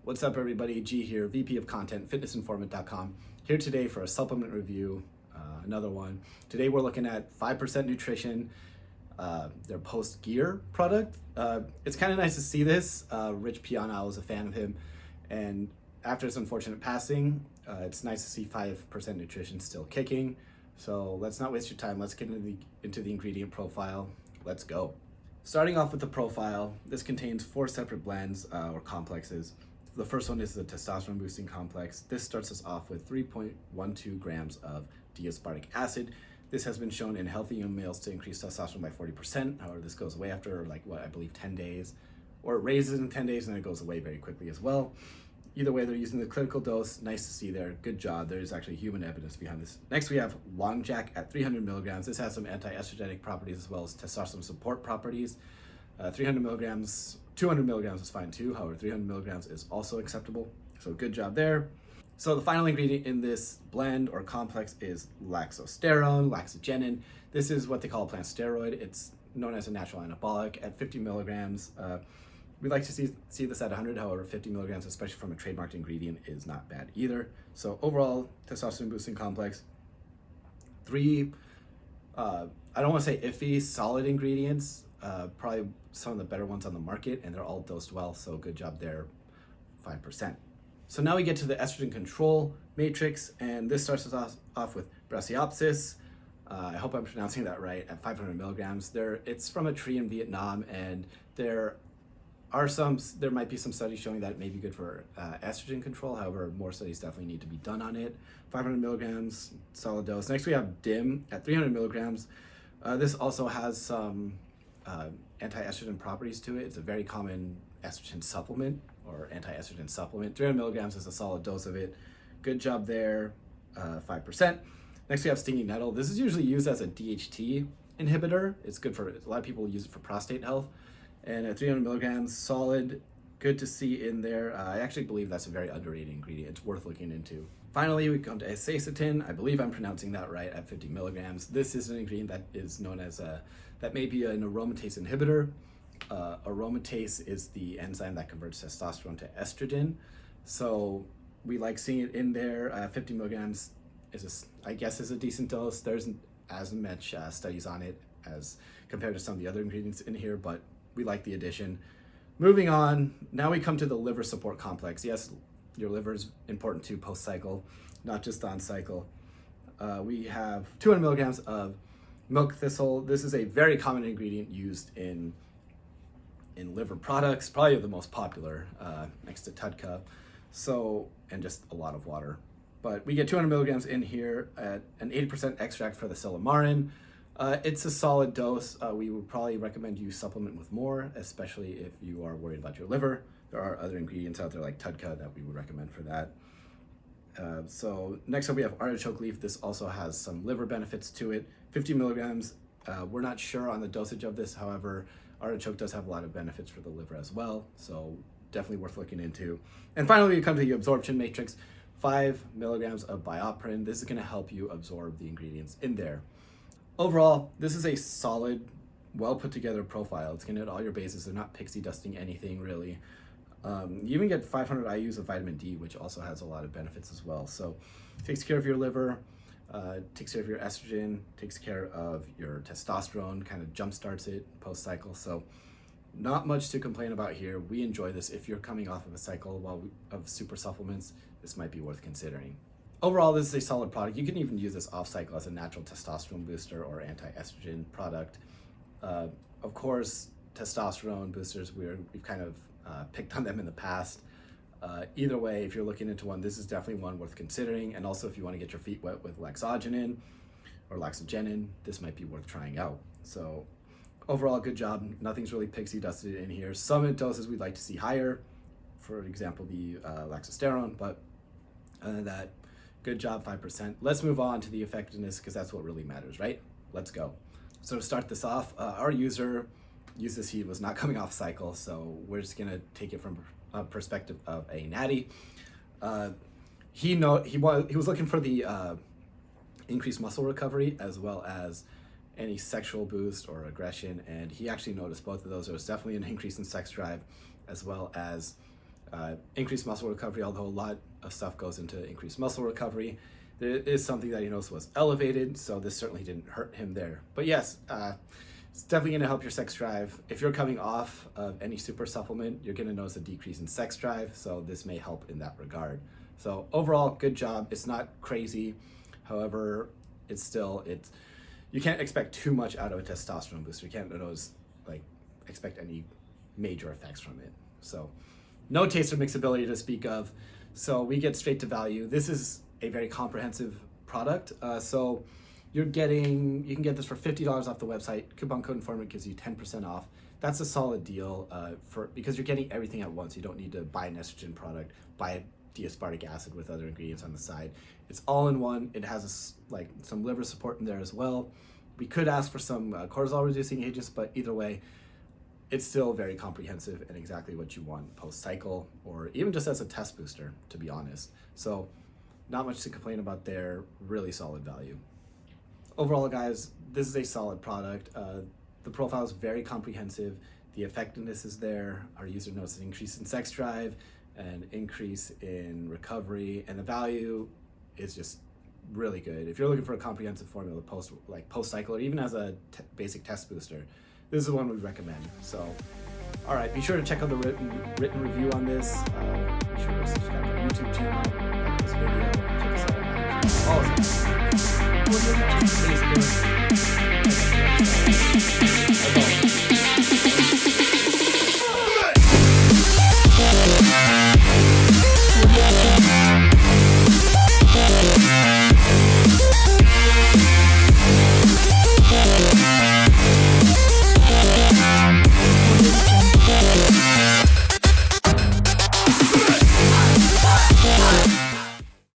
What's up, everybody? G here, VP of Content, fitnessinformant.com. Here today for a supplement review, another one. Today we're looking at 5% Nutrition, their Post Gear product. It's kind of nice to see this. Rich Piana, I was a fan of him, and after his unfortunate passing, it's nice to see 5% Nutrition still kicking. So let's not waste your time. Let's get into the ingredient profile. Let's go. Starting off with the profile, this contains 4 separate blends or complexes. The first one is the testosterone boosting complex. This starts us off with 3.12 grams of D-aspartic acid. This has been shown in healthy young males to increase testosterone by 40%. However, this goes away after I believe 10 days, or it raises in 10 days and it goes away very quickly as well. Either way, they're using the clinical dose. Nice to see there. Good job. There is actually human evidence behind this. Next, we have Long Jack at 300 milligrams. This has some anti-estrogenic properties as well as testosterone support properties. 300 milligrams, 200 milligrams is fine too. However, 300 milligrams is also acceptable. So good job there. So the final ingredient in this blend or complex is laxosterone, laxogenin. This is what they call a plant steroid. It's known as a natural anabolic at 50 milligrams. We'd like to see this at 100, however, 50 milligrams, especially from a trademarked ingredient, is not bad either. So overall, testosterone boosting complex, 3, I don't want to say iffy, solid ingredients, probably some of the better ones on the market, and they're all dosed well, so good job there, 5%. So now we get to the estrogen control matrix, and this starts us off with Brasiopsis. I hope I'm pronouncing that right, at 500 milligrams. It's from a tree in Vietnam, and there might be some studies showing that it may be good for estrogen control. However, more studies definitely need to be done on it. 500 milligrams, solid dose. Next we have DIM at 300 milligrams. This also has some anti-estrogen properties to it. It's a very common estrogen supplement or anti-estrogen supplement. 300 milligrams is a solid dose of it. Good job there, 5%. Next we have Stinging Nettle. This is usually used as a DHT inhibitor. It's good for, a lot of people use it for prostate health. And at 300 milligrams, solid, good to see in there. I actually believe that's a very underrated ingredient. It's worth looking into. Finally, we come to azacitidine. I believe I'm pronouncing that right, at 50 milligrams. This is an ingredient that is known as that may be an aromatase inhibitor. Aromatase is the enzyme that converts testosterone to estrogen. So we like seeing it in there. 50 milligrams I guess is a decent dose. There isn't as much studies on it as compared to some of the other ingredients in here, but we like the addition. Moving on, now we come to the liver support complex. Yes, your liver is important too post-cycle, not just on cycle. We have 200 milligrams of milk thistle. This is a very common ingredient used in liver products, probably the most popular next to TUDCA. So, and just a lot of water. But we get 200 milligrams in here at an 80% extract for the silymarin. It's a solid dose. We would probably recommend you supplement with more, especially if you are worried about your liver. There are other ingredients out there like TUDCA that we would recommend for that. So next up we have artichoke leaf. This also has some liver benefits to it. 50 milligrams. We're not sure on the dosage of this. However, artichoke does have a lot of benefits for the liver as well. So definitely worth looking into. And finally, we come to the absorption matrix. 5 milligrams of BioPerin. This is going to help you absorb the ingredients in there. Overall, this is a solid, well put together profile. It's going to hit all your bases. They're not pixie dusting anything really. You even get 500 IUs of vitamin D, which also has a lot of benefits as well. So it takes care of your liver, takes care of your estrogen, takes care of your testosterone, kind of jumpstarts it post-cycle. So not much to complain about here. We enjoy this. If you're coming off of a cycle of super supplements, this might be worth considering. Overall, this is a solid product. You can even use this off cycle as a natural testosterone booster or anti-estrogen product. Of course, testosterone boosters, we've kind of picked on them in the past. Either way, if you're looking into one, this is definitely one worth considering. And also if you want to get your feet wet with laxogenin or laxogenin, this might be worth trying out. So overall, good job. Nothing's really pixie dusted in here. Some doses we'd like to see higher, for example, the laxosterone, but other than that, good job, 5%. Let's move on to the effectiveness because that's what really matters, right? Let's go. So to start this off, our user uses, he was not coming off cycle, so we're just gonna take it from a perspective of a natty. He was looking for the increased muscle recovery as well as any sexual boost or aggression, and he actually noticed both of those. There was definitely an increase in sex drive as well as Increased muscle recovery, although a lot of stuff goes into increased muscle recovery. There is something that he knows was elevated, so this certainly didn't hurt him there. But yes, it's definitely going to help your sex drive. If you're coming off of any super supplement, you're going to notice a decrease in sex drive, so this may help in that regard. So overall, good job. It's not crazy. However, it's you can't expect too much out of a testosterone booster. You can't expect any major effects from it. So no taste or mixability to speak of. So we get straight to value. This is a very comprehensive product. So you can get this for $50 off the website. Coupon code informant gives you 10% off. That's a solid deal because you're getting everything at once. You don't need to buy an estrogen product, buy D-aspartic acid with other ingredients on the side. It's all in one. It has some liver support in there as well. We could ask for some cortisol reducing agents, but either way, it's still very comprehensive and exactly what you want post-cycle or even just as a test booster, to be honest. So not much to complain about there. Really solid value. Overall, guys, this is a solid product. The profile is very comprehensive. The effectiveness is there. Our user notes an increase in sex drive, an increase in recovery, and the value is just really good. If you're looking for a comprehensive formula post-cycle or even as a basic test booster, this is the one we recommend. So, all right, be sure to check out the written review on this. Be sure to subscribe to our YouTube channel, like this video, check us out on IG, all of that. Facebook.